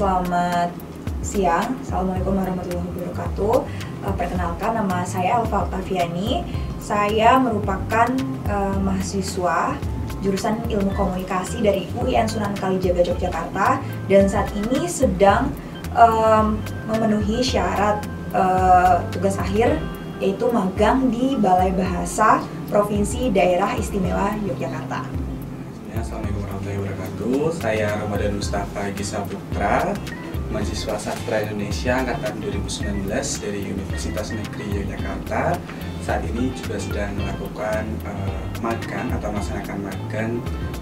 Selamat siang, Assalamualaikum warahmatullahi wabarakatuh. Perkenalkan, nama saya Alfa Octaviani. Saya merupakan mahasiswa jurusan Ilmu Komunikasi dari UIN Sunan Kalijaga Yogyakarta, dan saat ini sedang memenuhi syarat tugas akhir, yaitu magang di Balai Bahasa Provinsi Daerah Istimewa Yogyakarta. Assalamualaikum warahmatullahi wabarakatuh. Saya Ramadan Mustafa Gisa Putra, mahasiswa Sastra Indonesia angkatan 2019 dari Universitas Negeri Yogyakarta. Saat ini juga sedang melakukan magang atau melaksanakan magang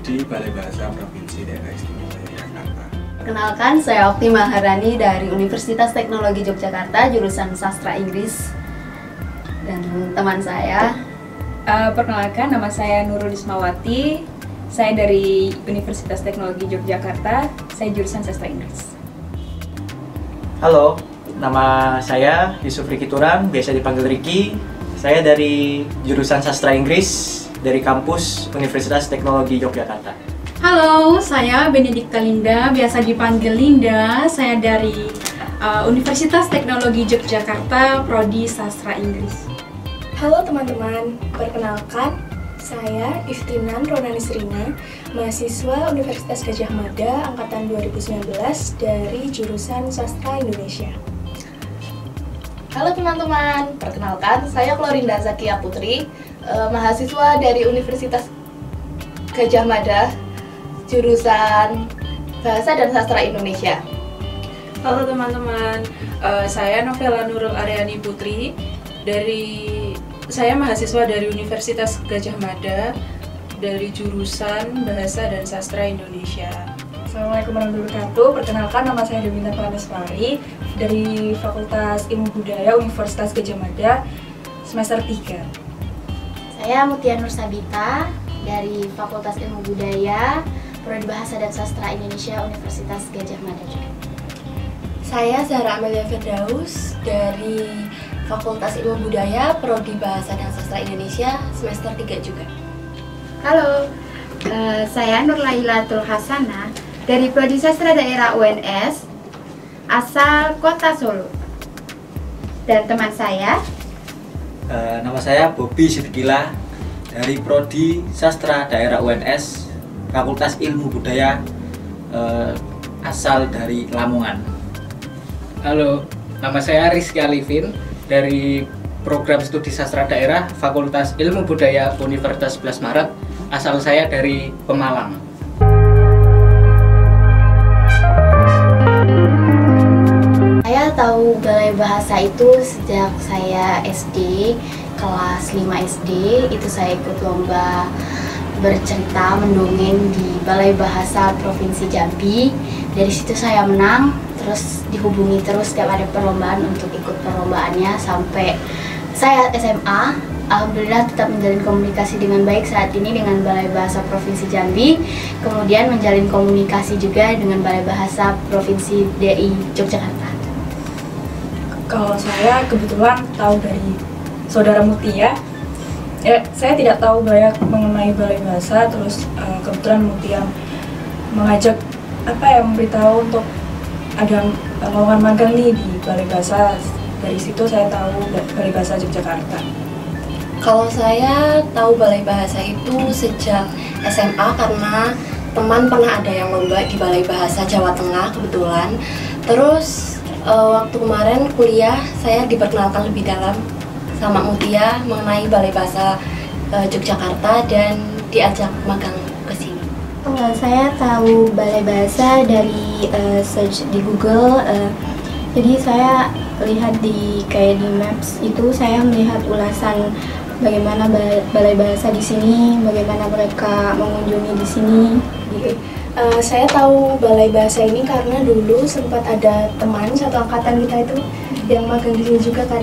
di Balai Bahasa Provinsi Daerah Istimewa Yogyakarta. Perkenalkan, saya Okti Maharani dari Universitas Teknologi Yogyakarta, jurusan Sastra Inggris. Dan teman saya. Perkenalkan, nama saya Nurul Ismawati. Saya dari Universitas Teknologi Yogyakarta. Saya jurusan Sastra Inggris. Halo, nama saya Yusuf Riki Turan, biasa dipanggil Riki. Saya dari jurusan Sastra Inggris dari kampus Universitas Teknologi Yogyakarta. Halo, saya Benedikta Linda, biasa dipanggil Linda. Saya dari Universitas Teknologi Yogyakarta, Prodi Sastra Inggris. Halo teman-teman, perkenalkan, saya Iftinan Ronani Srina, mahasiswa Universitas Gadjah Mada angkatan 2019 dari jurusan Sastra Indonesia. Halo teman-teman, perkenalkan, saya Klorinda Zakia Putri, mahasiswa dari Universitas Gadjah Mada, jurusan Bahasa dan Sastra Indonesia. Halo teman-teman, saya Novela Nurul Aryani Putri, saya mahasiswa dari Universitas Gadjah Mada dari jurusan Bahasa dan Sastra Indonesia. Assalamualaikum warahmatullahi wabarakatuh. Perkenalkan, nama saya Dewinta Pranaswari dari Fakultas Ilmu Budaya Universitas Gadjah Mada semester 3. Saya Mutia Nur Sabita dari Fakultas Ilmu Budaya, Prodi Bahasa dan Sastra Indonesia, Universitas Gadjah Mada juga. Saya Zahra Amelia Firdaus dari Fakultas Ilmu Budaya, Prodi Bahasa dan Sastra Indonesia, semester 3 juga. Halo, saya Nurlailatul Hasanah dari Prodi Sastra Daerah UNS, asal Kota Solo. Dan teman saya, Nama saya Bobi Sidikila dari Prodi Sastra Daerah UNS, Fakultas Ilmu Budaya, asal dari Lamongan. Halo, nama saya Rizky Alifin dari Program Studi Sastra Daerah Fakultas Ilmu Budaya Universitas 11 Maret, asal saya dari Pemalang. Saya tahu Balai Bahasa itu sejak saya SD, kelas 5 SD, itu saya ikut lomba bercerita mendongeng di Balai Bahasa Provinsi Jambi. Dari situ saya menang, terus dihubungi terus setiap ada perlombaan untuk ikut perlombaannya sampai saya SMA. Alhamdulillah tetap menjalin komunikasi dengan baik saat ini dengan Balai Bahasa Provinsi Jambi, kemudian menjalin komunikasi juga dengan Balai Bahasa Provinsi DI Yogyakarta. Kalau saya kebetulan tahu dari saudara Mutia. Saya tidak tahu banyak mengenai Balai Bahasa, terus kebetulan Mutia mengajak memberitahu untuk ada lowongan magang nih di Balai Bahasa. Dari situ saya tahu Balai Bahasa Yogyakarta. Kalau saya tahu Balai Bahasa itu sejak SMA karena teman pernah ada yang lomba di Balai Bahasa Jawa Tengah kebetulan. Terus waktu kemarin kuliah saya diperkenalkan lebih dalam sama Mutia mengenai Balai Bahasa Yogyakarta dan diajak magang ke sini. saya tahu Balai Bahasa dari search di Google. Jadi saya lihat di Maps itu, saya melihat ulasan bagaimana Balai Bahasa di sini, bagaimana mereka mengunjungi di sini. Gitu. Saya tahu Balai Bahasa ini karena dulu sempat ada teman satu angkatan kita itu yang magang di sini juga kan.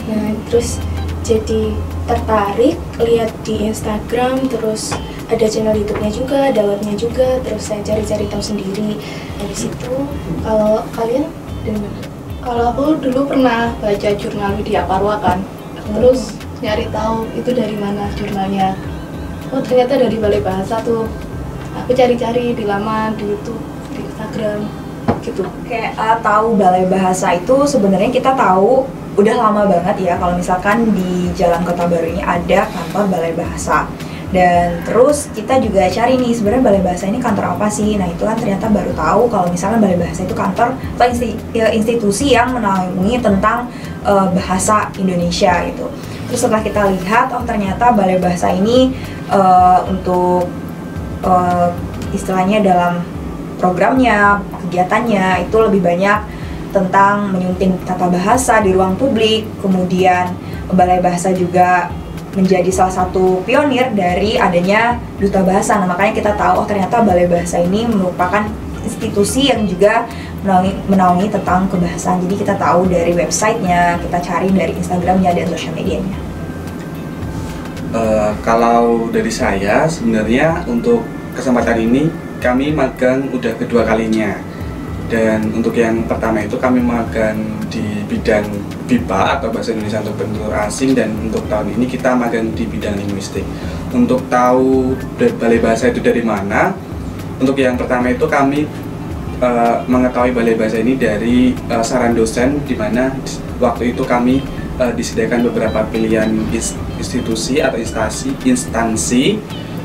Nah, terus jadi tertarik lihat di Instagram, terus ada channel YouTube-nya juga, ada webnya juga, terus saya cari-cari tahu sendiri. Dari situ, kalau kalian dari mana? Kalau aku dulu pernah baca jurnal Widya Parwa kan, terus nyari tahu itu dari mana jurnalnya. Oh ternyata dari Balai Bahasa tuh. Aku cari-cari di laman, di YouTube, di Instagram. gitu. Kayak tahu Balai Bahasa itu sebenarnya kita tahu udah lama banget ya kalau misalkan di Jalan Kota Baru ini ada kantor Balai Bahasa. Dan terus kita juga cari nih sebenarnya Balai Bahasa ini kantor apa sih? Nah itu kan ternyata baru tahu kalau misalkan Balai Bahasa itu kantor atau institusi yang menaungi tentang bahasa Indonesia gitu. Terus setelah kita lihat, oh ternyata Balai Bahasa ini untuk istilahnya dalam programnya, kegiatannya itu lebih banyak tentang menyunting tata bahasa di ruang publik. Kemudian Balai Bahasa juga menjadi salah satu pionir dari adanya duta bahasa. Nah makanya kita tahu oh ternyata Balai Bahasa ini merupakan institusi yang juga menaungi tentang kebahasaan. Jadi kita tahu dari websitenya, kita cari dari Instagramnya dan sosial medianya. Kalau dari saya sebenarnya untuk kesempatan ini kami magang udah kedua kalinya. Dan untuk yang pertama itu kami magang di bidang BIPA atau Bahasa Indonesia untuk Penutur Asing, dan untuk tahun ini kita magang di bidang linguistik. Untuk tahu Balai Bahasa itu dari mana, untuk yang pertama itu kami mengetahui Balai Bahasa ini dari saran dosen, di mana waktu itu kami disediakan beberapa pilihan institusi atau instansi.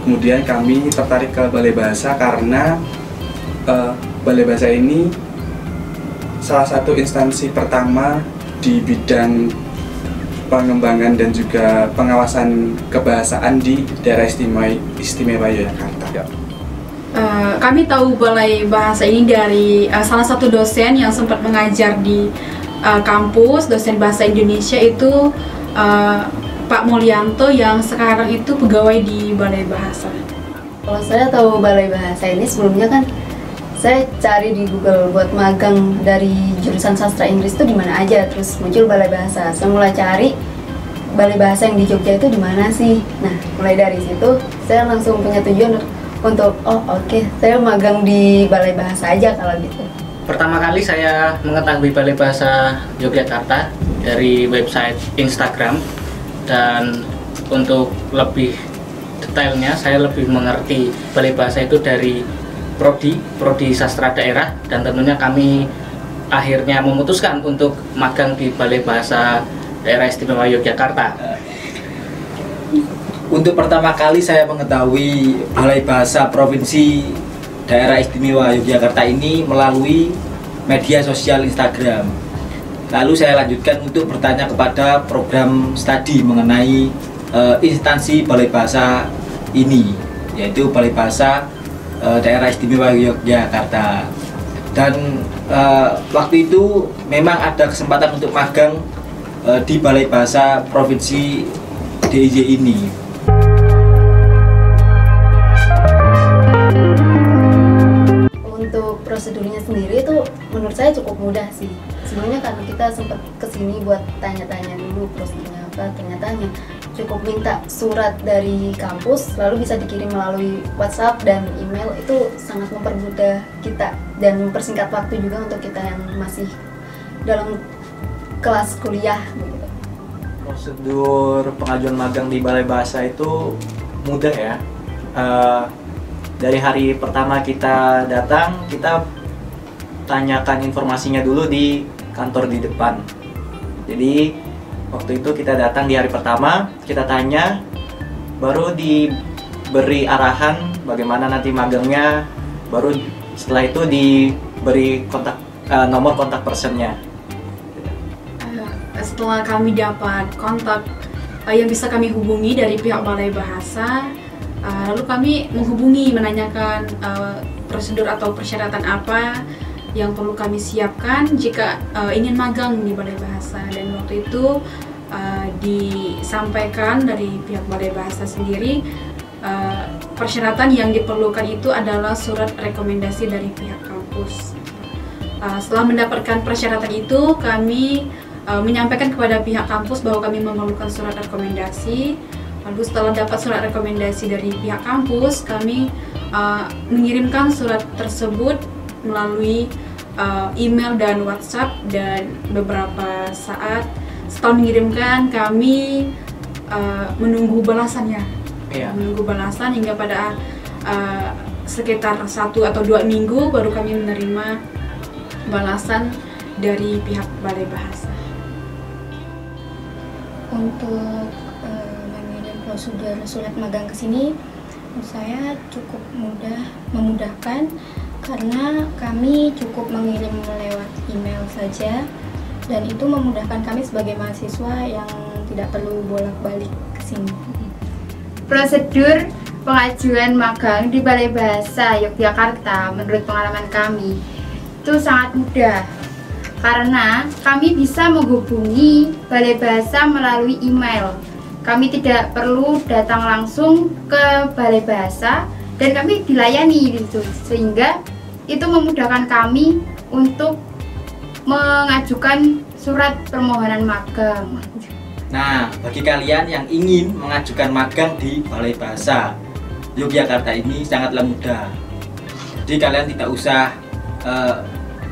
Kemudian kami tertarik ke Balai Bahasa karena Balai Bahasa ini salah satu instansi pertama di bidang pengembangan dan juga pengawasan kebahasaan di daerah istimewa Yogyakarta. Kami tahu Balai Bahasa ini dari salah satu dosen yang sempat mengajar di kampus, dosen Bahasa Indonesia itu Pak Mulyanto yang sekarang itu pegawai di Balai Bahasa. Kalau saya tahu Balai Bahasa ini sebelumnya kan saya cari di Google buat magang dari jurusan sastra Inggris itu di mana aja, terus muncul Balai Bahasa. Saya mulai cari Balai Bahasa yang di Jogja itu di mana sih. Nah, mulai dari situ saya langsung punya tujuan untuk saya magang di Balai Bahasa aja kalau gitu. Pertama kali saya mengetahui Balai Bahasa Yogyakarta dari website Instagram, dan untuk lebih detailnya saya lebih mengerti Balai Bahasa itu dari Prodi Sastra Daerah, dan tentunya kami akhirnya memutuskan untuk magang di Balai Bahasa Daerah Istimewa Yogyakarta. Untuk pertama kali saya mengetahui Balai Bahasa Provinsi Daerah Istimewa Yogyakarta ini melalui media sosial Instagram. Lalu saya lanjutkan untuk bertanya kepada program studi mengenai instansi Balai Bahasa ini, yaitu Balai Bahasa Daerah Istimewa Yogyakarta. Dan waktu itu memang ada kesempatan untuk magang di Balai Bahasa Provinsi DIY ini. Untuk prosedurnya sendiri itu menurut saya cukup mudah sih. Sebelumnya karena kita sempat kesini buat tanya-tanya dulu prosedurnya apa, ternyata hanya cukup minta surat dari kampus lalu bisa dikirim melalui WhatsApp dan email. Itu sangat mempermudah kita dan mempersingkat waktu juga untuk kita yang masih dalam kelas kuliah gitu. Prosedur pengajuan magang di Balai Bahasa itu mudah ya. Dari hari pertama kita datang, kita tanyakan informasinya dulu di kantor di depan. Jadi waktu itu kita datang di hari pertama, kita tanya, baru diberi arahan bagaimana nanti magangnya, baru setelah itu diberi nomor kontak personnya. Setelah kami dapat kontak yang bisa kami hubungi dari pihak Balai Bahasa, lalu kami menghubungi menanyakan prosedur atau persyaratan apa yang perlu kami siapkan jika ingin magang di Balai Bahasa. Dan waktu itu disampaikan dari pihak Balai Bahasa sendiri, persyaratan yang diperlukan itu adalah surat rekomendasi dari pihak kampus. Setelah mendapatkan persyaratan itu, kami menyampaikan kepada pihak kampus bahwa kami memerlukan surat rekomendasi. Lalu setelah dapat surat rekomendasi dari pihak kampus, kami mengirimkan surat tersebut melalui email dan WhatsApp, dan beberapa saat setelah mengirimkan kami menunggu balasannya. Menunggu balasan hingga pada sekitar 1 atau 2 minggu baru kami menerima balasan dari pihak Balai Bahasa? Untuk mengirim prosedur surat magang ke sini, menurut saya cukup memudahkan karena kami cukup mengirim lewat email saja, dan itu memudahkan kami sebagai mahasiswa yang tidak perlu bolak-balik ke sini. Prosedur pengajuan magang di Balai Bahasa Yogyakarta menurut pengalaman kami itu sangat mudah karena kami bisa menghubungi Balai Bahasa melalui email. Kami tidak perlu datang langsung ke Balai Bahasa dan kami dilayani gitu, sehingga itu memudahkan kami untuk mengajukan surat permohonan magang. Nah, bagi kalian yang ingin mengajukan magang di Balai Bahasa Yogyakarta ini sangatlah mudah. Jadi kalian tidak usah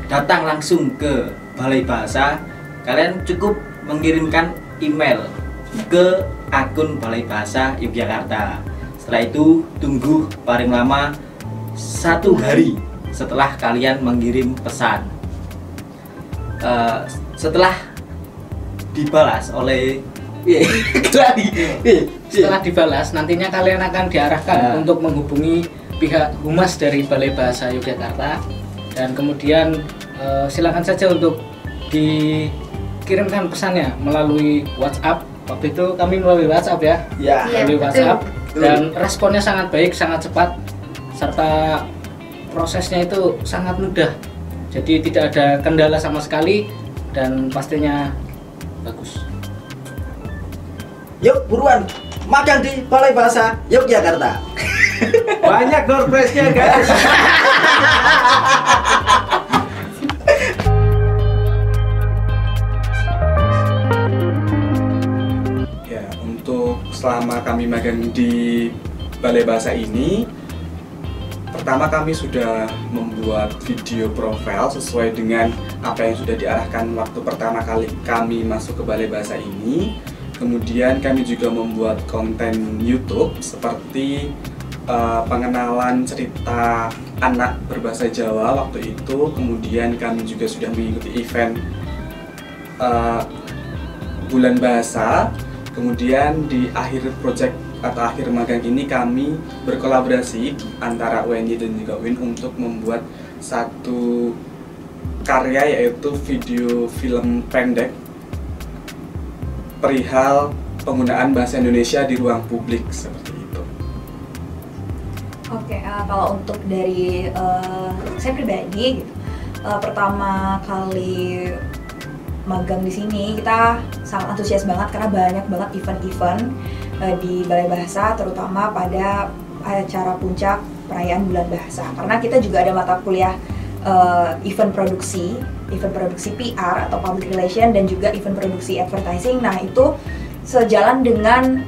datang langsung ke Balai Bahasa, kalian cukup mengirimkan email ke akun Balai Bahasa Yogyakarta. Setelah itu tunggu paling lama 1 hari setelah kalian mengirim pesan. Setelah dibalas oleh setelah dibalas nantinya kalian akan diarahkan untuk menghubungi pihak humas dari Balai Bahasa Yogyakarta, dan kemudian silakan saja untuk dikirimkan pesannya melalui WhatsApp. Waktu itu kami melalui WhatsApp ya, melalui WhatsApp, dan responnya sangat baik, sangat cepat, serta prosesnya itu sangat mudah. Jadi tidak ada kendala sama sekali dan pastinya bagus. Yuk buruan magang di Balai Bahasa Yogyakarta. Banyak door prize-nya guys. Ya, untuk selama kami magang di Balai Bahasa ini, pertama kami sudah membuat video profil sesuai dengan apa yang sudah diarahkan waktu pertama kali kami masuk ke Balai Bahasa ini. Kemudian kami juga membuat konten YouTube seperti pengenalan cerita anak berbahasa Jawa waktu itu. Kemudian kami juga sudah mengikuti event Bulan Bahasa. Kemudian di akhir project atau akhir magang ini kami berkolaborasi antara UNY dan juga UIN untuk membuat satu karya, yaitu video film pendek perihal penggunaan bahasa Indonesia di ruang publik seperti itu. Oke, kalau untuk dari saya pribadi gitu, pertama kali magang di sini kita sangat antusias banget karena banyak banget event-event di Balai Bahasa, terutama pada acara puncak perayaan Bulan Bahasa. Karena kita juga ada mata kuliah event produksi PR atau public relation, dan juga event produksi advertising. Nah, itu sejalan dengan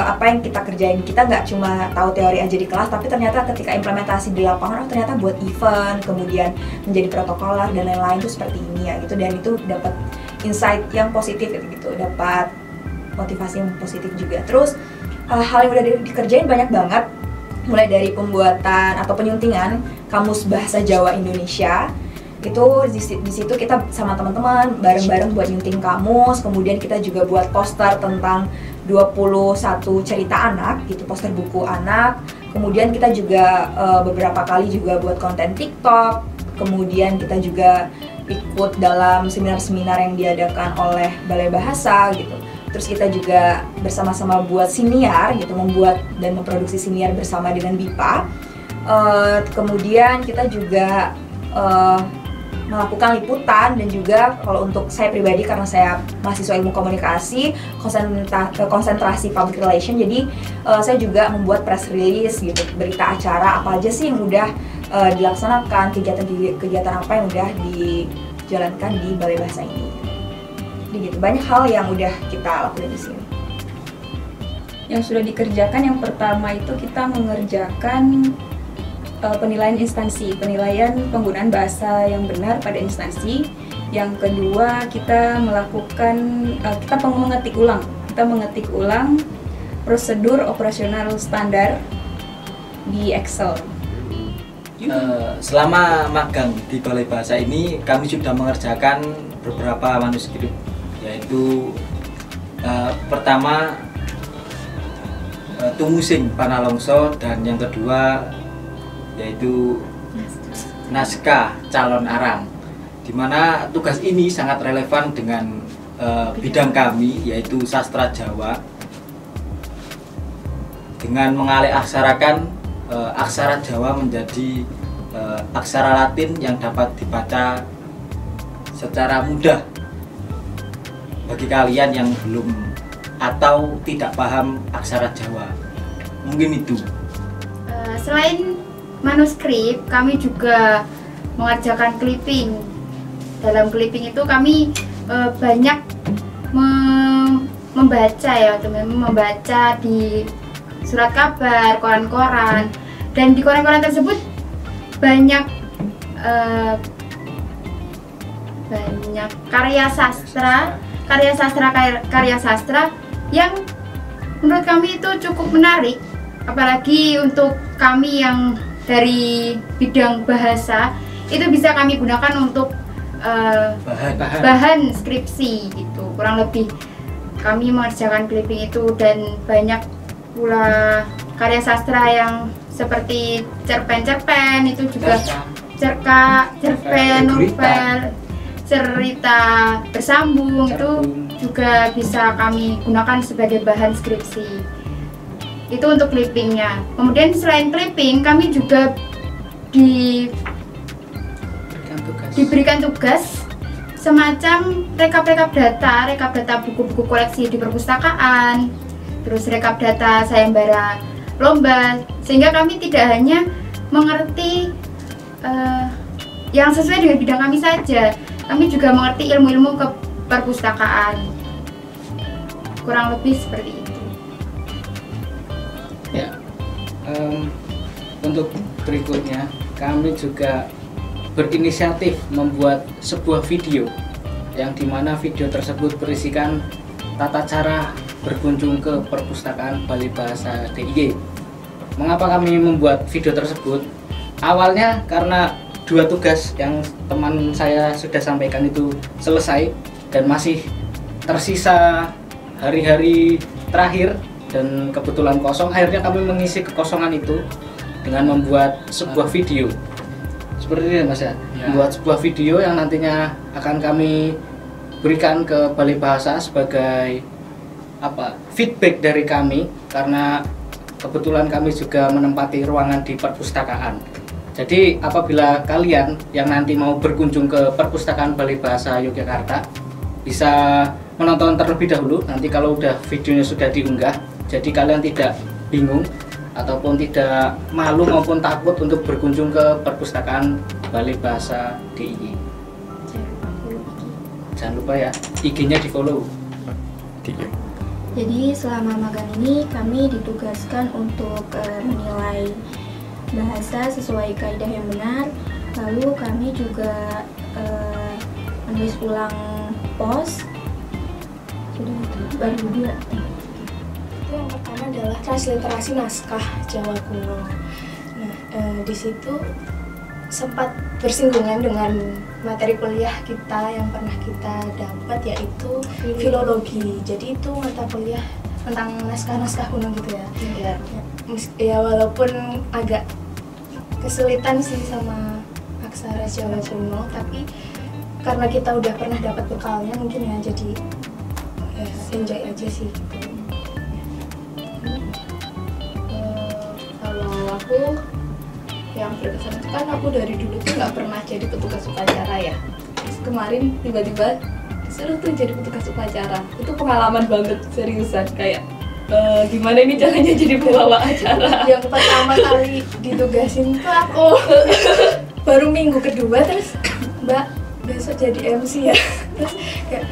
apa yang kita kerjain. Kita nggak cuma tahu teori aja di kelas, tapi ternyata ketika implementasi di lapangan, ternyata buat event, kemudian menjadi protokoler dan lain-lain itu seperti ini ya gitu. Dan itu dapat insight yang positif gitu, dapat motivasi yang positif juga. Terus hal yang udah dikerjain banyak banget, mulai dari pembuatan atau penyuntingan kamus bahasa Jawa Indonesia. Itu di situ kita sama teman-teman bareng-bareng buat nyunting kamus. Kemudian kita juga buat poster tentang 21 cerita anak gitu, poster buku anak. Kemudian kita juga beberapa kali juga buat konten TikTok. Kemudian kita juga ikut dalam seminar-seminar yang diadakan oleh Balai Bahasa gitu. Terus kita juga bersama-sama buat siniar gitu, membuat dan memproduksi siniar bersama dengan BIPA. Kemudian kita juga melakukan liputan, dan juga kalau untuk saya pribadi karena saya mahasiswa ilmu komunikasi, konsentrasi public relation, jadi saya juga membuat press release gitu, berita acara apa aja sih yang udah dilaksanakan, kegiatan apa yang udah dijalankan di Balai Bahasa ini. Jadi gitu, banyak hal yang udah kita lakukan di sini. Yang sudah dikerjakan, yang pertama itu kita mengerjakan penilaian instansi, penilaian penggunaan bahasa yang benar pada instansi. Yang kedua, kita melakukan kita mengetik ulang prosedur operasional standar di Excel. Selama magang di Balai Bahasa ini kami sudah mengerjakan beberapa manuskrip, yaitu pertama Tumusing Panalongso, dan yang kedua yaitu naskah Calon Arang, di mana tugas ini sangat relevan dengan bidang kami, yaitu sastra Jawa, dengan mengalih-aksarakan aksara Jawa menjadi aksara Latin yang dapat dibaca secara mudah bagi kalian yang belum atau tidak paham aksara Jawa. Mungkin itu. Selain manuskrip, kami juga mengerjakan clipping. Dalam clipping itu kami banyak membaca ya, teman-teman, membaca di surat kabar, koran-koran, dan di koran-koran tersebut banyak karya sastra yang menurut kami itu cukup menarik, apalagi untuk kami yang dari bidang bahasa, itu bisa kami gunakan untuk bahan skripsi gitu. Kurang lebih kami mengerjakan clipping itu, dan banyak pula karya sastra yang seperti cerpen itu juga, cerpen, novel, cerita bersambung itu juga bisa kami gunakan sebagai bahan skripsi. Itu untuk clippingnya. Kemudian selain clipping, kami juga diberikan tugas semacam rekap data buku-buku koleksi di perpustakaan, terus rekap data sayembara lomba, sehingga kami tidak hanya mengerti yang sesuai dengan bidang kami saja, kami juga mengerti ilmu-ilmu ke perpustakaan. Kurang lebih seperti itu. Ya, untuk berikutnya kami juga berinisiatif membuat sebuah video, yang dimana video tersebut berisikan tata cara berkunjung ke perpustakaan Balai Bahasa DIY. Mengapa kami membuat video tersebut? Awalnya karena 2 tugas yang teman saya sudah sampaikan itu selesai dan masih tersisa hari-hari terakhir dan kebetulan kosong. Akhirnya kami mengisi kekosongan itu dengan membuat sebuah video seperti ini, Mas ya. Membuat sebuah video yang nantinya akan kami berikan ke Balai Bahasa sebagai feedback dari kami, karena kebetulan kami juga menempati ruangan di perpustakaan. Jadi apabila kalian yang nanti mau berkunjung ke perpustakaan Balai Bahasa Yogyakarta, bisa menonton terlebih dahulu nanti kalau udah videonya sudah diunggah, jadi kalian tidak bingung ataupun tidak malu maupun takut untuk berkunjung ke perpustakaan Balai Bahasa DIY. Jangan lupa ya, IG-nya di follow. Jadi selama magang ini kami ditugaskan untuk menilai bahasa sesuai kaidah yang benar. Lalu kami juga menulis ulang pos. Sudah itu baru 2. Itu yang pertama adalah transliterasi naskah Jawa kuno. Nah, di situ sempat bersinggungan dengan materi kuliah kita yang pernah kita dapat, yaitu filologi. Jadi itu mata kuliah tentang naskah-naskah kuno gitu ya. Ya walaupun agak kesulitan sih sama aksara Jawa kuno, tapi karena kita udah pernah dapat bekalnya mungkin ya, jadi enjoy aja sih gitu. Kalau aku yang berkesan itu kan aku dari dulu tuh nggak pernah jadi petugas upacara ya. Terus kemarin tiba-tiba disuruh tuh jadi petugas upacara. Itu pengalaman banget, seriusan, kayak gimana ini caranya jadi pembawa acara. Yang pertama kali ditugasin tuh aku baru minggu kedua, terus Mbak besok jadi MC ya. Terus kayak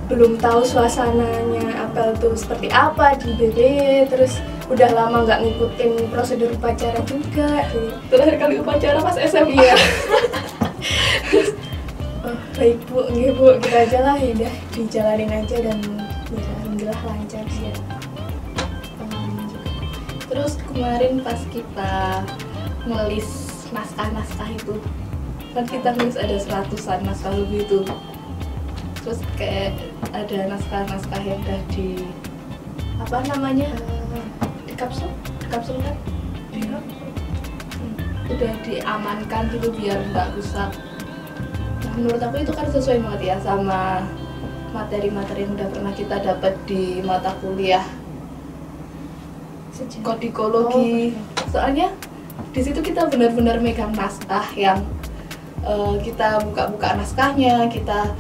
belum tahu suasananya apel tuh seperti apa di BBY, terus udah lama nggak ngikutin prosedur upacara juga. Terakhir kali upacara pas SMA. Iya. Terus, baik Bu, nggih Bu, gitu aja lah, ya udah dijalanin aja dan ya alhamdulillah lancar sih ya. Terus kemarin pas kita nulis naskah-naskah itu. Kan kita nulis ada 100-an naskah lebih itu. Terus kayak ada naskah-naskah yang udah di apa namanya? Di kapsul kan? Udah diamankan gitu biar nggak rusak. Nah, menurut aku itu kan sesuai banget ya sama materi-materi yang udah pernah kita dapat di mata kuliah kodikologi. Soalnya di situ kita benar-benar megang naskah yang kita buka-buka naskahnya, kita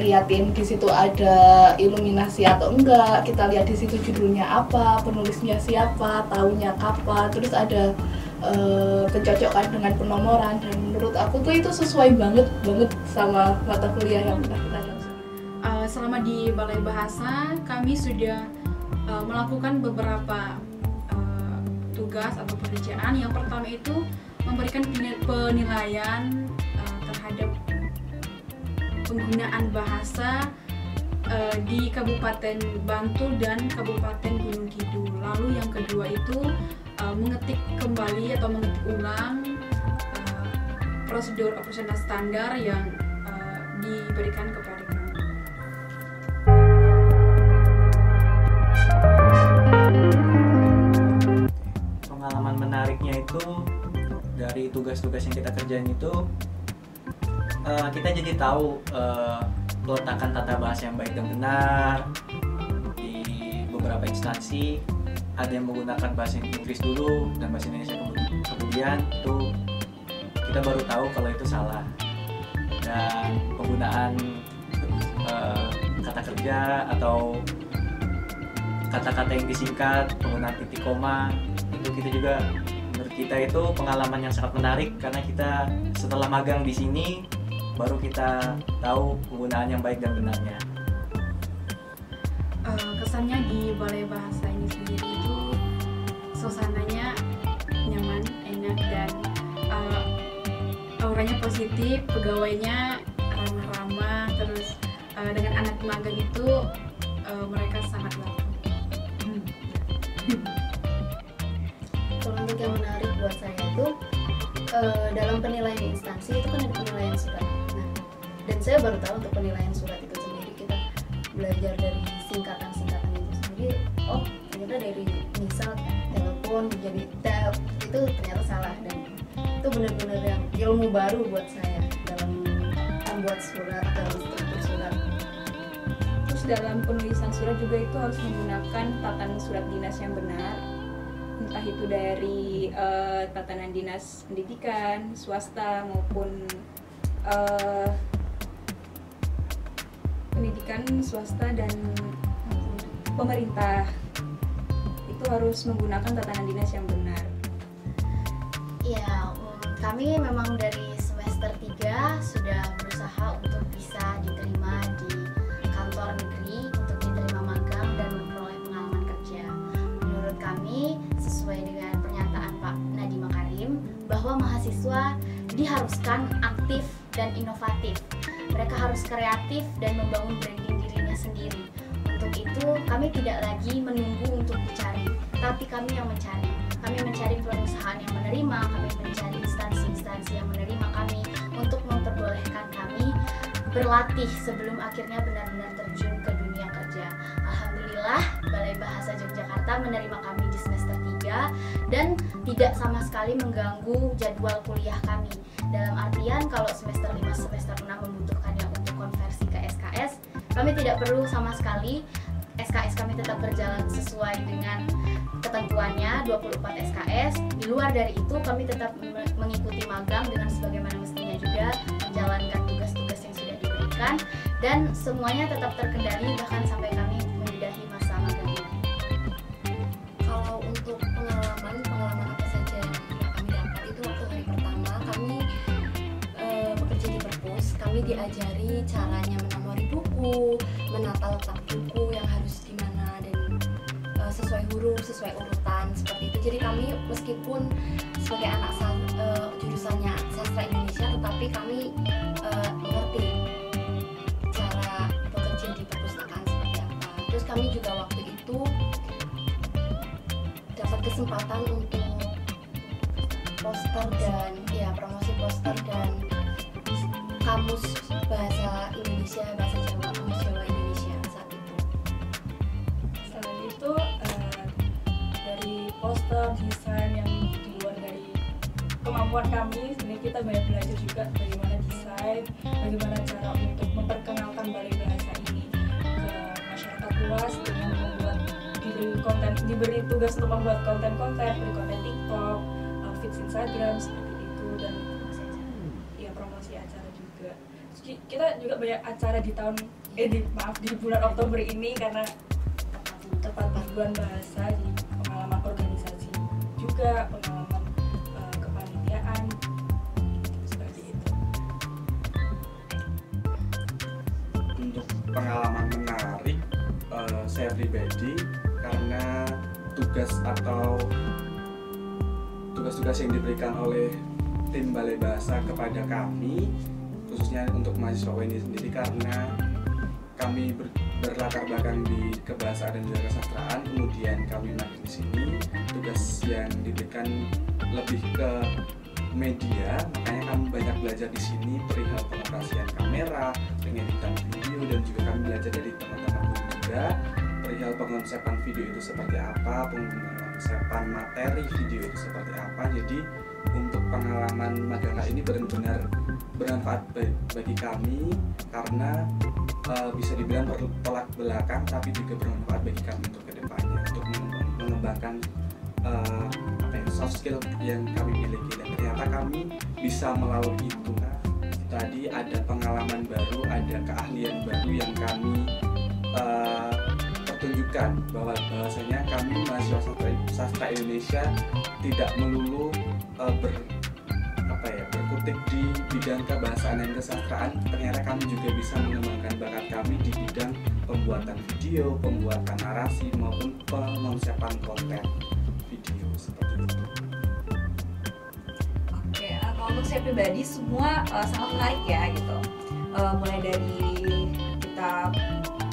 liatin di situ ada iluminasi atau enggak, kita lihat di situ judulnya apa, penulisnya siapa, tahunnya kapan, terus ada pencocokan dengan penomoran. Dan menurut aku tuh itu sesuai banget sama mata kuliah yang pernah kita dapat. Selama di Balai Bahasa kami sudah melakukan beberapa tugas atau pekerjaan. Yang pertama itu memberikan penilaian terhadap penggunaan bahasa di Kabupaten Bantul dan Kabupaten Gunung Kidul. Lalu yang kedua itu mengetik kembali atau mengetik ulang prosedur operasional standar yang diberikan kepada kami. Pengalaman menariknya itu dari tugas-tugas yang kita kerjain itu kita jadi tahu peletakan tata bahasa yang baik dan benar. Di beberapa instansi ada yang menggunakan bahasa Inggris dulu dan bahasa Indonesia kemudian itu kita baru tahu kalau itu salah. Dan penggunaan kata kerja atau kata-kata yang disingkat, penggunaan titik koma, itu kita juga, menurut kita itu pengalaman yang sangat menarik karena kita setelah magang di sini baru kita tahu penggunaan yang baik dan benarnya. Kesannya di Balai Bahasa ini sendiri itu suasananya nyaman, enak, dan auranya positif, pegawainya ramah-ramah, terus dengan anak magang itu mereka sangat baik. Kalau untuk yang menarik buat saya itu dalam penilaian instansi itu kan ada penilaian surat. Nah, dan saya baru tahu untuk penilaian surat itu sendiri kita belajar dari singkatan-singkatan itu sendiri. Oh, ternyata dari misal telepon jadi tel itu ternyata salah, dan itu benar-benar yang ilmu baru buat saya dalam membuat surat dan struktur surat. Terus dalam penulisan surat juga itu harus menggunakan tatanan surat dinas yang benar, entah itu dari tatanan dinas pendidikan, swasta maupun pendidikan swasta dan pemerintah. Itu harus menggunakan tatanan dinas yang benar. Ya, kami memang dari semester 3 sudah berusaha untuk bisa diterima di kantor negeri untuk diterima magang dan memperoleh pengalaman kerja. Menurut kami, sesuai dengan pernyataan Pak Nadiem Makarim, bahwa mahasiswa diharuskan aktif dan inovatif. Mereka harus kreatif dan membangun branding dirinya sendiri. Untuk itu, kami tidak lagi menunggu untuk dicari, tapi kami yang mencari. Kami mencari perusahaan yang menerima, kami mencari instansi-instansi yang menerima kami untuk memperbolehkan kami berlatih sebelum akhirnya benar-benar terjun ke dunia kerja. Alhamdulillah, Balai Bahasa Yogyakarta menerima kami di semester 3 dan tidak sama sekali mengganggu jadwal kuliah kami. Dalam artian kalau semester 5, semester 6 membutuhkannya untuk konversi ke SKS, kami tidak perlu sama sekali. SKS kami tetap berjalan sesuai dengan ketentuannya 24 SKS. Di luar dari itu kami tetap mengikuti magang dengan sebagaimana mestinya juga, menjalankan tugas-tugas yang sudah diberikan, dan semuanya tetap terkendali bahkan sampai kami menyudahi masa magang ini. Kalau untuk pengalaman apa saja yang kami dapat itu waktu hari pertama kami bekerja di perpus, kami diajari caranya menomori buku, menata letak buku yang harus di mana dan sesuai huruf, sesuai urutan seperti itu. Jadi kami meskipun sebagai anak jurusannya sastra Indonesia, tetapi kami mengerti cara bekerja di perpustakaan seperti apa. Terus kami juga waktu itu dapat kesempatan untuk poster dan promosi poster dan kamus bahasa Indonesia, bahasa Jawa, kamus Jawa Indonesia saat itu. Selain itu dari poster, desain yang di luar dari kemampuan kami, sebenarnya kita banyak belajar juga bagaimana desain, bagaimana cara untuk memperkenalkan balai bahasa ini ke masyarakat luas dengan membuat diberi tugas untuk membuat konten-konten, beri konten TikTok, feeds Instagram seperti itu, dan ya promosi acara juga. Terus kita juga banyak acara di di bulan Oktober ini karena tepat di bulan bahasa, jadi pengalaman organisasi juga, pengalaman kepanitiaan seperti itu. Untuk pengalaman menarik saya pribadi, karena tugas-tugas yang diberikan oleh tim Balai Bahasa kepada kami, khususnya untuk mahasiswa ini sendiri, karena kami berlatar belakang di kebahasaan dan juga kesastraan, kemudian kami makin di sini, tugas yang diberikan lebih ke media, makanya kami banyak belajar di sini perihal pengoperasian kamera, pengeditan video, dan juga kami belajar dari teman-teman juga perihal pengonsepan video itu seperti apa, pengonsepan materi video itu seperti apa. Jadi untuk pengalaman magang ini benar-benar bermanfaat bagi kami, karena bisa dibilang bertolak belakang tapi juga bermanfaat bagi kami untuk kedepannya, untuk mengembangkan soft skill yang kami miliki, dan ternyata kami bisa melalui itu. Tadi ada pengalaman baru, ada keahlian baru yang kami pertunjukkan bahwasanya kami mahasiswa sastra Indonesia tidak melulu berkutik di bidang kebahasaan dan kesastraan. Ternyata kami juga bisa mengembangkan bakat kami di bidang pembuatan video, pembuatan narasi, maupun pengonsepan konten video seperti itu. Oke, kalau untuk saya pribadi semua sangat menarik ya gitu. Mulai dari kita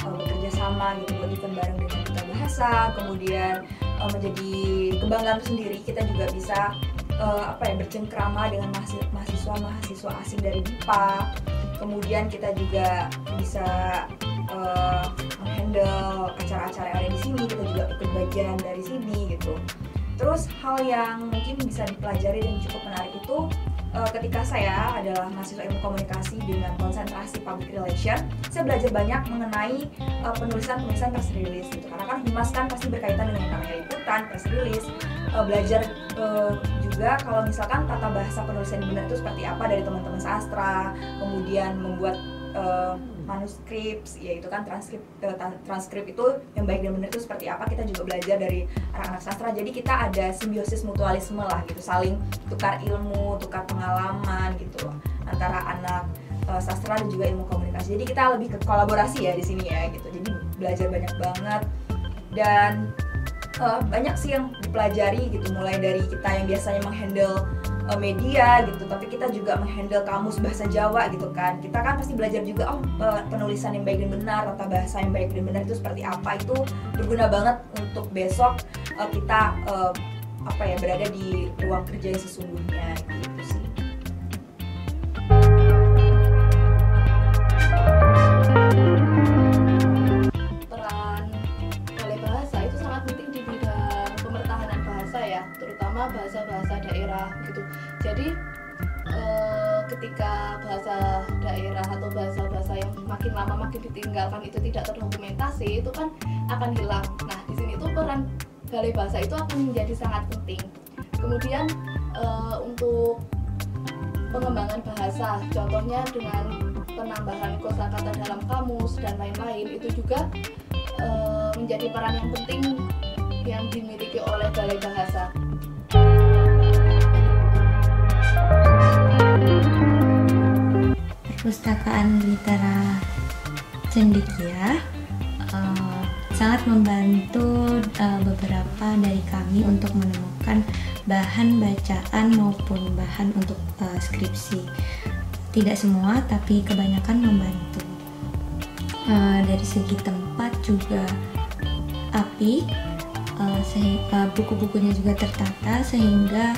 bekerja sama gitu buat event bareng dengan Duta Bahasa, kemudian menjadi kebanggaan sendiri, kita juga bisa bercengkrama dengan mahasiswa asing dari DIPA. Kemudian kita juga bisa menghandle acara-acara yang ada di sini, kita juga ikut bagian dari sini gitu. Terus hal yang mungkin bisa dipelajari dan cukup menarik itu ketika saya adalah mahasiswa ilmu komunikasi dengan konsentrasi public relation, saya belajar banyak mengenai penulisan press release gitu. Karena kan humas kan pasti berkaitan dengan yang namanya liputan, press release. Belajar juga kalau misalkan tata bahasa penulisan yang benar itu seperti apa dari teman-teman sastra, kemudian membuat manuskrip, yaitu kan transkrip itu yang baik dan benar itu seperti apa, kita juga belajar dari anak-anak sastra. Jadi kita ada simbiosis mutualisme lah gitu, saling tukar ilmu, tukar pengalaman gitu antara anak sastra dan juga ilmu komunikasi. Jadi kita lebih ke kolaborasi ya di sini ya gitu. Jadi belajar banyak banget dan banyak sih yang dipelajari gitu, mulai dari kita yang biasanya menghandle media gitu, tapi kita juga menghandle kamus bahasa Jawa gitu kan. Kita kan pasti belajar juga penulisan yang baik dan benar, tata bahasa yang baik dan benar itu seperti apa. Itu berguna banget untuk besok kita berada di ruang kerja yang sesungguhnya gitu sih. Peran Balai Bahasa itu sangat penting di bidang pemertahanan bahasa ya, terutama bahasa-bahasa daerah gitu. Jadi ketika bahasa daerah atau bahasa-bahasa yang makin lama makin ditinggalkan itu tidak terdokumentasi, itu kan akan hilang. Nah, di sini tuh peran Balai Bahasa itu akan menjadi sangat penting. Kemudian untuk pengembangan bahasa, contohnya dengan penambahan kosakata dalam kamus dan lain-lain, itu juga menjadi peran yang penting yang dimiliki oleh Balai Bahasa. Perpustakaan Litera Cendekia sangat membantu beberapa dari kami untuk menemukan bahan bacaan maupun bahan untuk skripsi. Tidak semua, tapi kebanyakan membantu. Dari segi tempat juga api, buku-bukunya juga tertata sehingga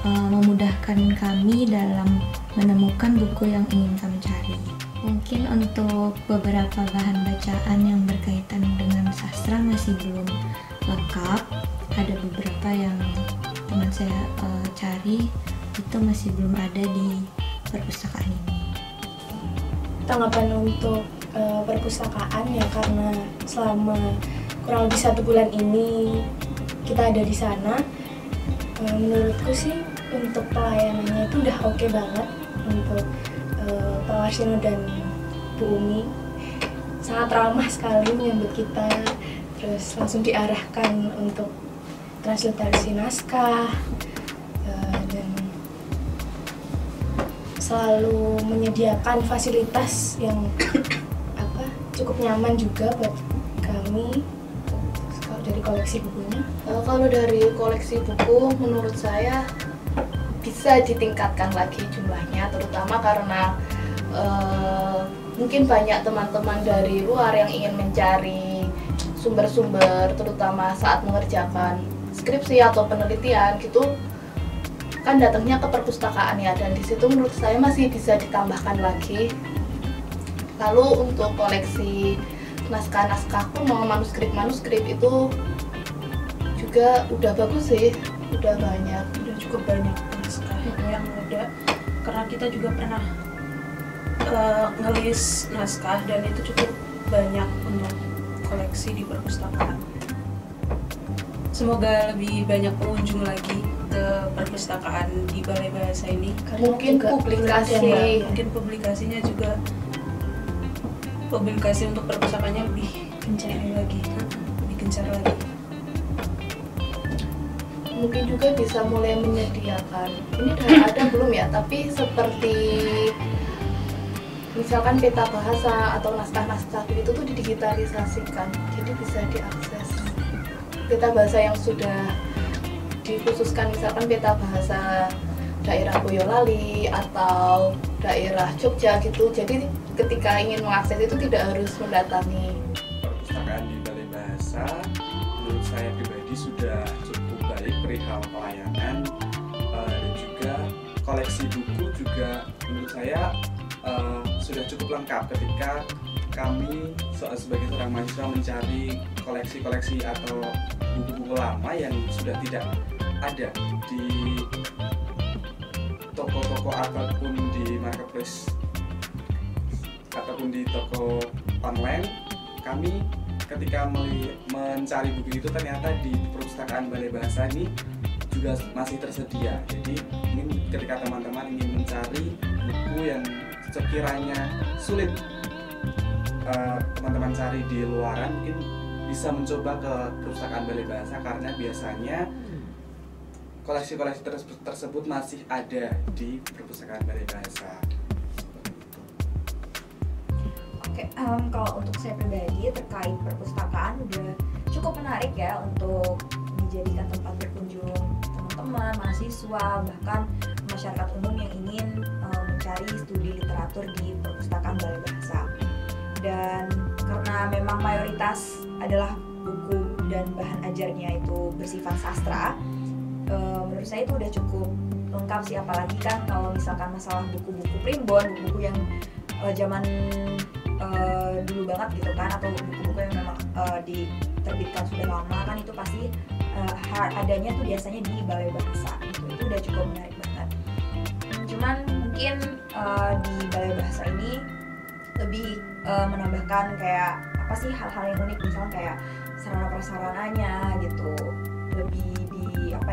memudahkan kami dalam menemukan buku yang ingin kami cari. Mungkin untuk beberapa bahan bacaan yang berkaitan dengan sastra masih belum lengkap. Ada beberapa yang teman saya cari itu masih belum ada di perpustakaan ini. Tanggapan untuk perpustakaan ya, karena selama kurang lebih 1 bulan ini kita ada di sana, menurutku sih untuk pelayanannya itu udah oke banget. Untuk Pak Warsino dan Bu Umi sangat ramah sekali menyambut kita, terus langsung diarahkan untuk transliterasi naskah, dan selalu menyediakan fasilitas yang cukup nyaman juga buat kami dari koleksi bukunya. Kalau dari koleksi buku, menurut saya bisa ditingkatkan lagi jumlahnya, terutama karena mungkin banyak teman-teman dari luar yang ingin mencari sumber-sumber, terutama saat mengerjakan skripsi atau penelitian gitu, kan datangnya ke perpustakaan ya, dan di situ menurut saya masih bisa ditambahkan lagi. Lalu untuk koleksi naskah-naskah kuno, manuskrip itu juga udah bagus sih, udah banyak, udah cukup banyak naskah yang ada, karena kita juga pernah ngelis naskah dan itu cukup banyak untuk koleksi di perpustakaan. Semoga lebih banyak pengunjung lagi ke perpustakaan di Balai Bahasa ini. Mungkin publikasi, mungkin publikasinya juga, publikasi untuk perpustakaannya lebih gencar lagi, lebih gencar lagi. Mungkin juga bisa mulai menyediakan, ini udah ada belum ya, tapi seperti misalkan peta bahasa atau naskah-naskah itu tuh didigitalisasikan, jadi bisa diakses. Peta bahasa yang sudah dikhususkan, misalkan peta bahasa daerah Boyolali atau daerah Jogja gitu, jadi ketika ingin mengakses itu tidak harus mendatangi perpustakaan di Balai Bahasa. Menurut saya pribadi sudah cukup baik perihal pelayanan, dan juga koleksi buku juga menurut saya sudah cukup lengkap ketika kami sebagai seorang mahasiswa mencari koleksi-koleksi atau buku-buku lama yang sudah tidak ada di toko-toko ataupun di marketplace ataupun di toko online. Kami ketika mencari buku itu ternyata di perpustakaan Balai Bahasa ini juga masih tersedia. Jadi mungkin ketika teman-teman ingin mencari buku yang sekiranya sulit teman-teman cari di luaran, mungkin bisa mencoba ke perpustakaan Balai Bahasa, karena biasanya koleksi-koleksi tersebut masih ada di perpustakaan Balai Bahasa. Oke, kalau untuk saya pribadi terkait perpustakaan udah cukup menarik ya untuk dijadikan tempat berkunjung teman-teman, mahasiswa, bahkan masyarakat umum yang ingin mencari studi literatur di perpustakaan Balai Bahasa. Dan karena memang mayoritas adalah buku dan bahan ajarnya itu bersifat sastra, menurut saya itu udah cukup lengkap sih. Apalagi kan kalau misalkan masalah buku-buku primbon, buku-buku yang zaman dulu banget gitu kan, atau buku-buku yang memang diterbitkan sudah lama kan, itu pasti adanya tuh biasanya di Balai Bahasa. Itu udah cukup menarik banget. Cuman mungkin di Balai Bahasa ini lebih menambahkan kayak apa sih hal-hal yang unik, misalnya kayak sarana prasarananya gitu lebih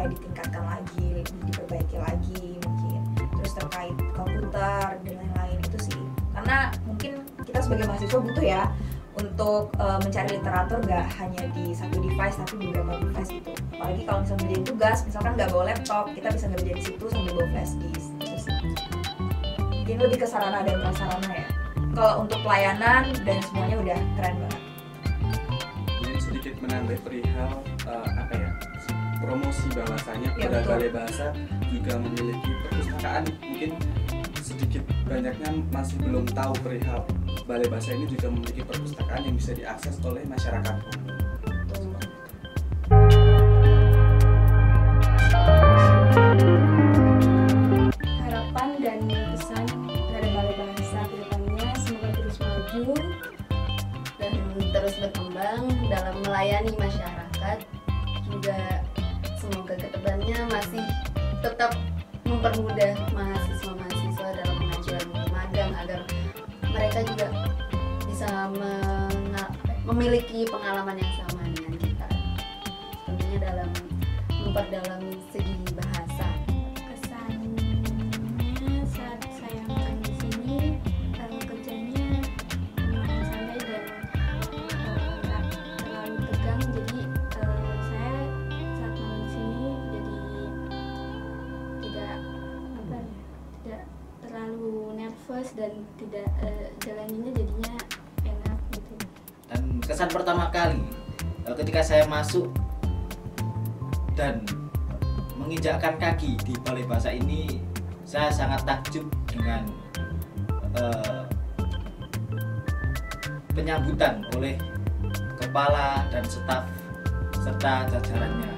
ditingkatkan lagi, lebih diperbaiki lagi mungkin. Terus terkait komputer dan lain-lain itu sih, karena mungkin kita sebagai mahasiswa butuh ya untuk mencari literatur gak hanya di satu device tapi beberapa device gitu. Apalagi kalau misalnya ngerjain tugas, misalkan nggak bawa laptop, kita bisa ngerjain di situ sambil bawa flash disk gitu sih. Mungkin lebih ke sarana dan prasarana ya. Kalau untuk pelayanan dan semuanya udah keren banget. Mungkin sedikit menambah perihal promosi bahwasanya pada Balai Bahasa juga memiliki perpustakaan. Mungkin sedikit banyaknya masih belum tahu perihal Balai Bahasa ini juga memiliki perpustakaan yang bisa diakses oleh masyarakat umum. terus berkembang dalam melayani masyarakat. Juga semoga kedepannya masih tetap mempermudah mahasiswa-mahasiswa dalam pengajuan magang agar mereka juga bisa memiliki pengalaman yang sama dengan kita, tentunya dalam memperdalam segi bahasa. Kesannya saat saya magang di sini, kerjanya lumayan santai dan nggak terlalu tegang. Jadi saya saat magang di sini jadi tidak terlalu nervous dan tidak jalaninnya jadinya enak gitu. Dan kesan pertama kali ketika saya masuk dan menginjakkan kaki di Balai Bahasa ini, saya sangat takjub dengan penyambutan oleh kepala dan staf serta jajarannya,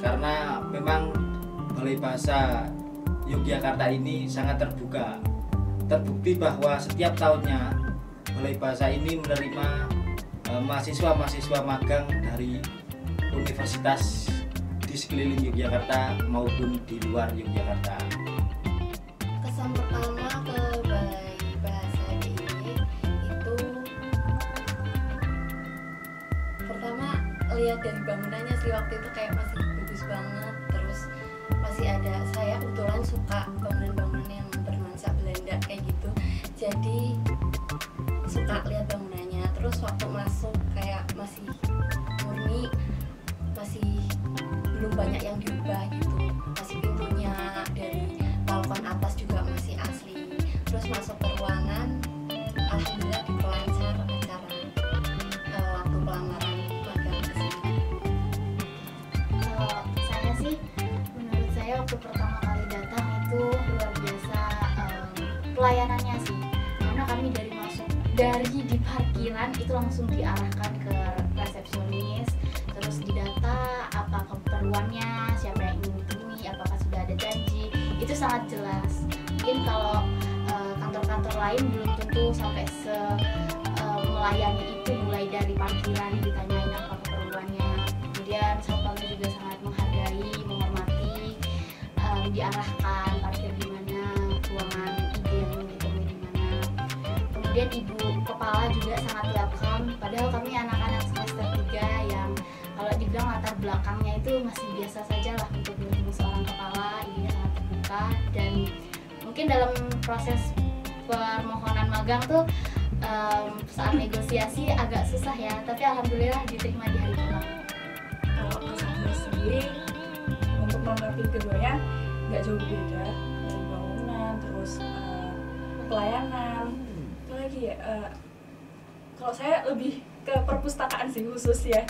karena memang Balai Bahasa Yogyakarta ini sangat terbuka. Terbukti bahwa setiap tahunnya Balai Bahasa ini menerima mahasiswa-mahasiswa magang dari universitas di sekeliling Yogyakarta maupun di luar Yogyakarta. Kesan pertama ke Balai Bahasa ini itu pertama lihat dari bangunannya sih, waktu itu kayak masih bagus banget. Terus masih ada, saya kebetulan suka bangunan-bangunan yang bernuansa Belanda kayak gitu, jadi suka lihat bangunannya. Terus waktu masuk kayak masih murni, masih belum banyak yang diubah gitu, masih pintunya dari balkon atas juga masih asli. Terus masuk ke ruangan, alhamdulillah diperlancar acara waktu pelamaran magang ke sini. Kalau saya sih, menurut saya waktu pertama kali datang itu luar biasa pelayanannya sih, karena kami dari di parkiran itu langsung diarahkan ke resepsionis, terus didata apa keperluannya, siapa yang ingin ditemui, apakah sudah ada janji, itu sangat jelas. Mungkin kalau kantor-kantor lain belum tentu sampai melayani itu, mulai dari parkiran ditanyain apa keperluannya, kemudian satpamnya juga sangat menghargai, menghormati, diarahkan parkir di mana, ruangan ibu yang ingin ditemui di mana. Kemudian ibu kepala juga sangat welcome, padahal kami anak-anak semester 3 yang kalau dibilang latar belakangnya itu masih biasa saja lah untuk bertemu seorang kepala. Ibunya sangat terbuka, dan mungkin dalam proses permohonan magang tuh saat negosiasi agak susah ya, tapi alhamdulillah diterima di hari pulang. Kalau kesan saya sendiri untuk melengkapi keduanya nggak jauh beda, dari bangunan, terus pelayanan, itu lagi ya. Kalau saya lebih ke perpustakaan sih khusus ya,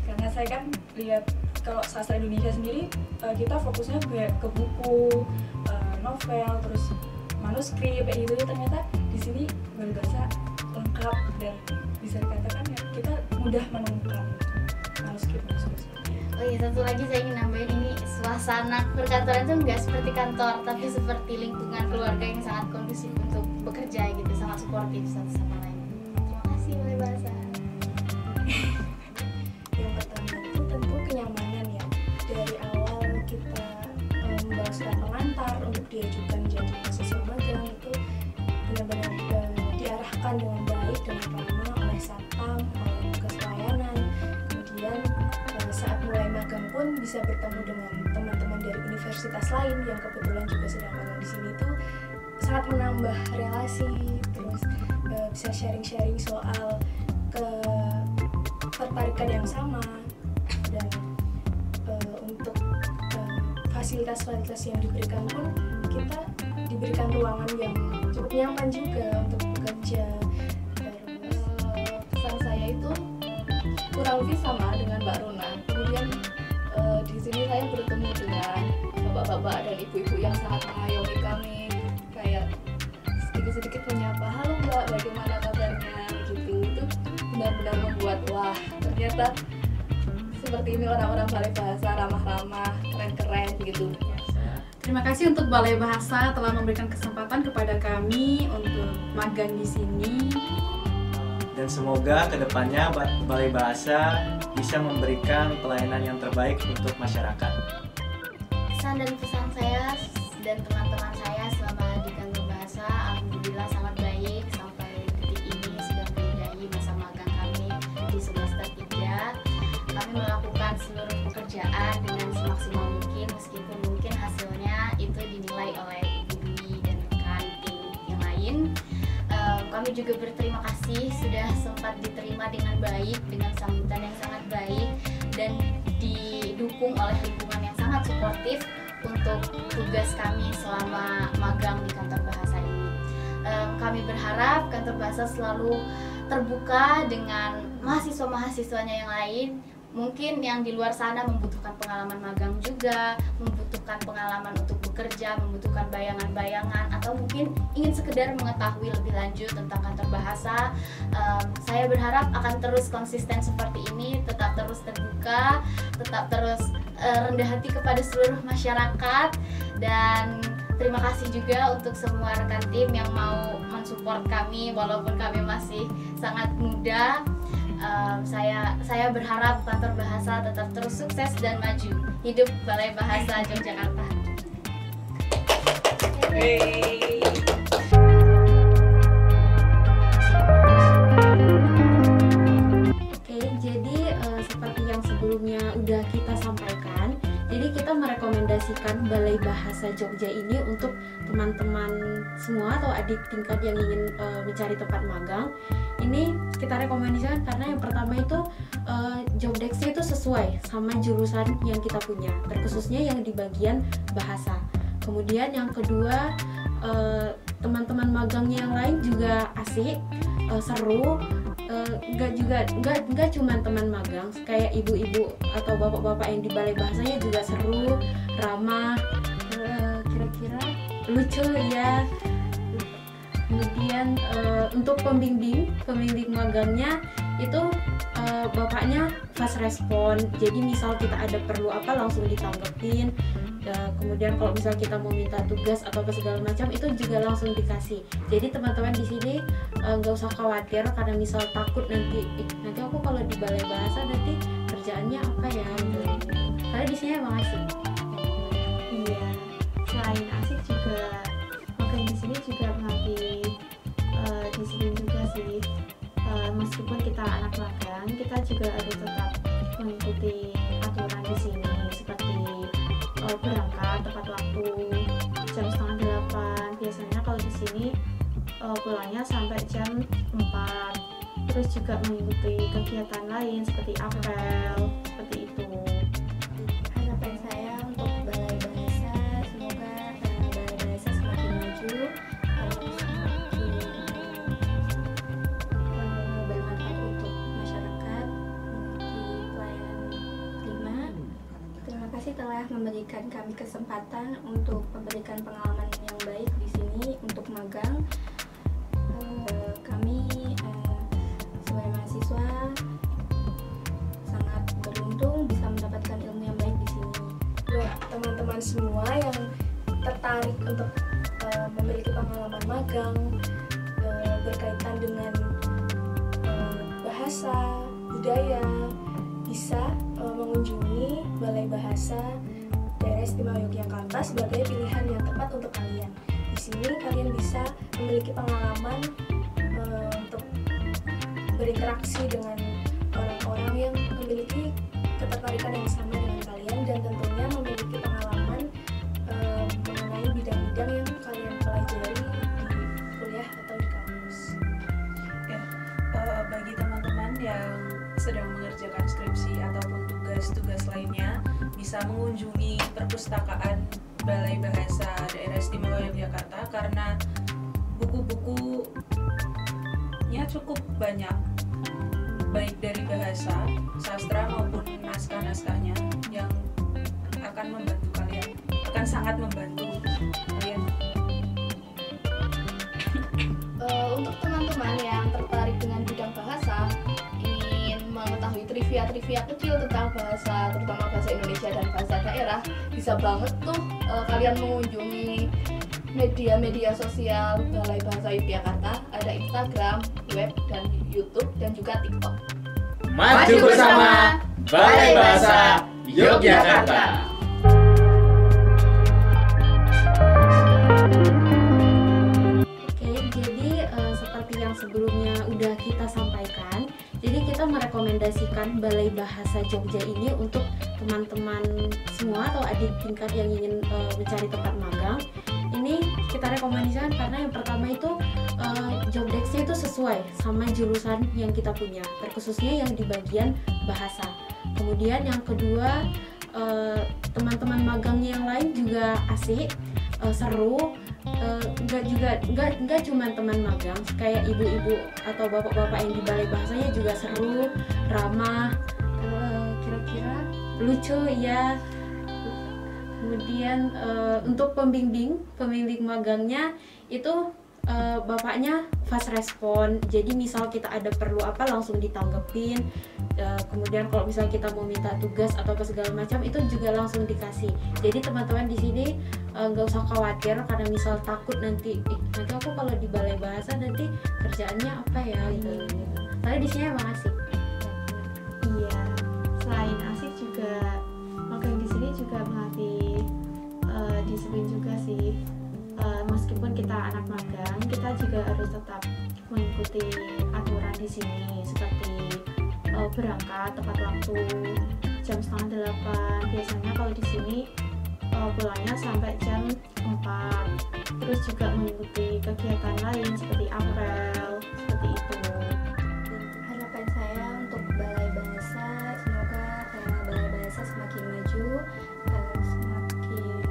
karena saya kan lihat kalau sastra Indonesia sendiri kita fokusnya ke buku, novel, terus manuskrip kayak gitu. Ternyata di sini Balai Bahasa lengkap dan bisa dikatakan ya kita mudah menemukan manuskrip. Oh iya, satu lagi saya ingin nambahin, ini suasana perkantoran itu nggak seperti kantor, tapi seperti lingkungan keluarga yang sangat kondusif untuk bekerja gitu, sangat suportif satu sama lain. Terima kasih Balai Bahasa. Yang pertama itu tentu kenyamanan ya. Dari awal kita membawa surat pengantar untuk diajukan jadi mahasiswa magang itu benar-benar diarahkan dengan baik, dengan ramah oleh satpam, oleh petugas pelayanan. Kemudian saat mulai magang pun bisa bertemu dengan teman-teman dari universitas lain yang kebetulan juga sedang magang di sini tuh sangat menambah relasi. Terus bisa sharing-sharing soal ketertarikan yang sama, dan untuk fasilitas-fasilitas yang diberikan pun kita diberikan ruangan yang cukup nyaman juga untuk bekerja. Pesan saya itu kurang lebih sama dengan Mbak Runa. Kemudian di sini saya bertemu dengan bapak-bapak dan ibu-ibu yang sangat mengayomi kami, kayak sedikit-sedikit menyapa, halo Mbak, bagaimana kabarnya, gitu. Itu benar-benar membuat wah, ternyata seperti ini orang-orang Balai Bahasa, ramah-ramah, keren-keren gitu. Terima kasih untuk Balai Bahasa telah memberikan kesempatan kepada kami untuk magang di sini. Dan semoga kedepannya Balai Bahasa bisa memberikan pelayanan yang terbaik untuk masyarakat. Kesan dan pesan saya dan teman-teman saya selama di kantor bahasa, alhamdulillah sangat baik. Sampai detik ini sudah menyudahi masa magang kami di semester 3. Kami melakukan seluruh pekerjaan dengan semaksimal mungkin, meskipun mungkin hasilnya itu dinilai oleh Ibu dan rekan tim yang lain. Kami juga berterima kasih sudah sempat diterima dengan baik, dengan sambutan yang sangat baik, dan didukung oleh lingkungan yang sangat suportif untuk tugas kami selama magang di kantor bahasa ini. Kami berharap kantor bahasa selalu terbuka dengan mahasiswa-mahasiswanya yang lain. Mungkin yang di luar sana membutuhkan pengalaman magang juga, membutuhkan pengalaman untuk bekerja, membutuhkan bayangan-bayangan, atau mungkin ingin sekedar mengetahui lebih lanjut tentang kantor bahasa. Saya berharap akan terus konsisten seperti ini, tetap terus terbuka, tetap terus rendah hati kepada seluruh masyarakat, dan terima kasih juga untuk semua rekan tim yang mau mensupport kami walaupun kami masih sangat muda. Saya berharap kantor bahasa tetap terus sukses dan maju. Hidup Balai Bahasa Yogyakarta. Oke, jadi seperti yang sebelumnya udah kita sampaikan, jadi kita merekomendasikan Balai Bahasa Jogja ini untuk teman-teman semua atau adik tingkat yang ingin mencari tempat magang. Ini kita rekomendasikan karena yang pertama itu job desk-nya itu sesuai sama jurusan yang kita punya, terkhususnya yang di bagian bahasa. Kemudian yang kedua, teman-teman magangnya yang lain juga asik, seru. Nggak cuma teman magang, kayak ibu-ibu atau bapak-bapak yang di Balai Bahasanya juga seru, ramah, kira-kira lucu ya. Kemudian untuk pembimbing magangnya itu bapaknya fast respon, jadi misal kita ada perlu apa langsung ditanggepin. Kemudian kalau misal kita mau minta tugas atau segala macam itu juga langsung dikasih. Jadi teman-teman di sini nggak usah khawatir karena misal takut nanti aku kalau di Balai Bahasa nanti kerjaannya apa ya gitu. Karena di sini emang asik. Iya, selain asik juga magang di sini juga melatih disiplin juga sih. Meskipun kita anak magang, kita juga harus tetap mengikuti aturan di sini seperti berangkat tepat waktu jam 7:30. Biasanya kalau di sini pulangnya sampai jam 4. Terus juga mengikuti kegiatan lain seperti apel, seperti itu. Harapan saya untuk Balai Bahasa, semoga Balai Bahasa semakin maju, semakin bermanfaat untuk masyarakat di pelayanan 5. Terima kasih telah memberikan kami kesempatan untuk memberikan pengalaman yang baik di sini untuk magang. Kami sebagai mahasiswa sangat beruntung bisa mendapatkan ilmu yang baik di sini. Buat teman-teman semua yang tertarik untuk memiliki pengalaman magang berkaitan dengan bahasa, budaya, bisa mengunjungi Balai Bahasa Daerah Istimewa Yogyakarta sebagai pilihan yang tepat untuk kalian. Di sini kalian bisa memiliki pengalaman untuk berinteraksi dengan orang-orang yang memiliki ketertarikan yang sama dengan kalian, dan tentunya memiliki pengalaman mengenai bidang-bidang yang kalian pelajari di kuliah atau di kampus. Ya, bagi teman-teman yang sedang mengerjakan skripsi ataupun tugas-tugas lainnya, bisa mengunjungi perpustakaan Balai Bahasa Daerah Istimewa Yogyakarta karena buku-bukunya cukup banyak, baik dari bahasa, sastra maupun naskah-naskahnya yang akan membantu kalian, akan sangat membantu kalian. Untuk teman-teman yang tertarik dengan bidang bahasa, ingin mengetahui trivia kecil tentang bahasa, terutama bahasa Indonesia dan bahasa daerah, bisa banget tuh kalian mengunjungi media-media sosial Balai Bahasa Yogyakarta. Ada Instagram, web, dan YouTube dan juga TikTok. Maju bersama Balai Bahasa Yogyakarta. Oke, jadi seperti yang sebelumnya udah kita sampaikan, jadi kita merekomendasikan Balai Bahasa Jogja ini untuk teman-teman semua atau adik tingkat yang ingin mencari tempat magang. Ini kita rekomendasikan karena yang pertama itu job desk-nya itu sesuai sama jurusan yang kita punya, terkhususnya yang di bagian bahasa. Kemudian yang kedua, teman-teman magangnya yang lain juga asik, seru. Nggak cuma teman magang, kayak ibu-ibu atau bapak-bapak yang di balai bahasanya juga seru, ramah, kira-kira lucu ya. Kemudian untuk pembimbing magangnya itu bapaknya fast respon, jadi misal kita ada perlu apa langsung ditanggepin. Kemudian kalau misal kita mau minta tugas atau apa segala macam itu juga langsung dikasih. Jadi teman-teman di sini nggak usah khawatir karena misal takut nanti aku kalau di balai bahasa nanti kerjaannya apa ya gitu. Tapi di sini emang asik. Iya, selain asik juga magang di sini juga melatih disiplin juga sih. Meskipun kita anak magang, kita juga harus tetap mengikuti aturan di sini seperti berangkat tepat waktu jam 7:30. Biasanya kalau di sini pulangnya sampai jam 4. Terus juga mengikuti kegiatan lain seperti apel, seperti itu. Harapan saya untuk Balai Bahasa, semoga Balai Bahasa semakin maju, semakin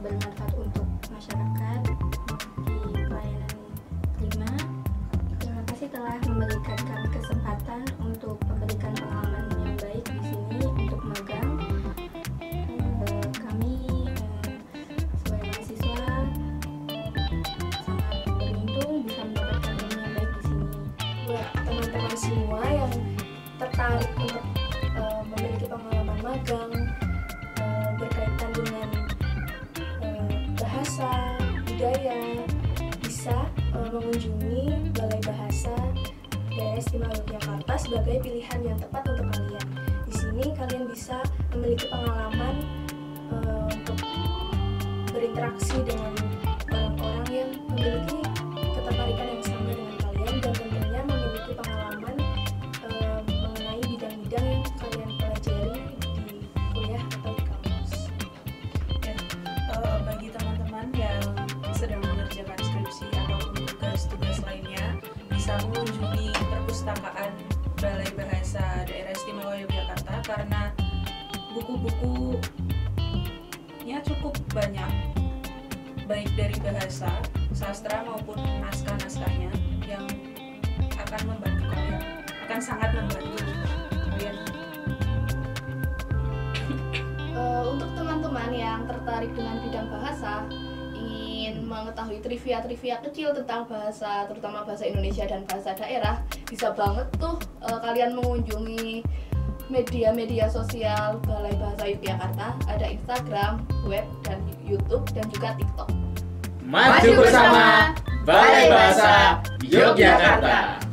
bermanfaat untuk masyarakat di pelayanan prima. Terima kasih telah memberikan kami kesempatan untuk memberikan pengalaman yang baik di sini untuk magang. Kami sebagai mahasiswa sangat beruntung bisa mendapatkan ilmu yang baik di sini. Buat teman-teman semua yang tertarik untuk memiliki pengalaman magang berkaitan dengan bahasa, budaya, bisa mengunjungi Balai Bahasa Daerah Istimewa Yogyakarta sebagai pilihan yang tepat untuk kalian. Di sini kalian bisa memiliki pengalaman untuk berinteraksi dengan orang-orang yang memiliki ketertarikan yang sama dengan kalian dan tentunya memiliki pengalaman mengenai bidang-bidang yang kalian pelajari di kuliah atau di kampus. Bagi teman-teman yang sedang mengerjakan skripsi ataupun tugas-tugas lainnya bisa mengunjungi perpustakaan Balai Bahasa Daerah Istimewa Yogyakarta karena buku-bukunya cukup banyak, baik dari bahasa, sastra maupun naskah-naskahnya yang akan membantu kalian, akan sangat membantu kalian. Untuk teman-teman yang tertarik dengan bidang bahasa, ingin mengetahui trivia-trivia kecil tentang bahasa, terutama bahasa Indonesia dan bahasa daerah, bisa banget tuh kalian mengunjungi media-media sosial Balai Bahasa Yogyakarta. Ada Instagram, web, dan YouTube, dan juga TikTok. Maju bersama Balai Bahasa Yogyakarta.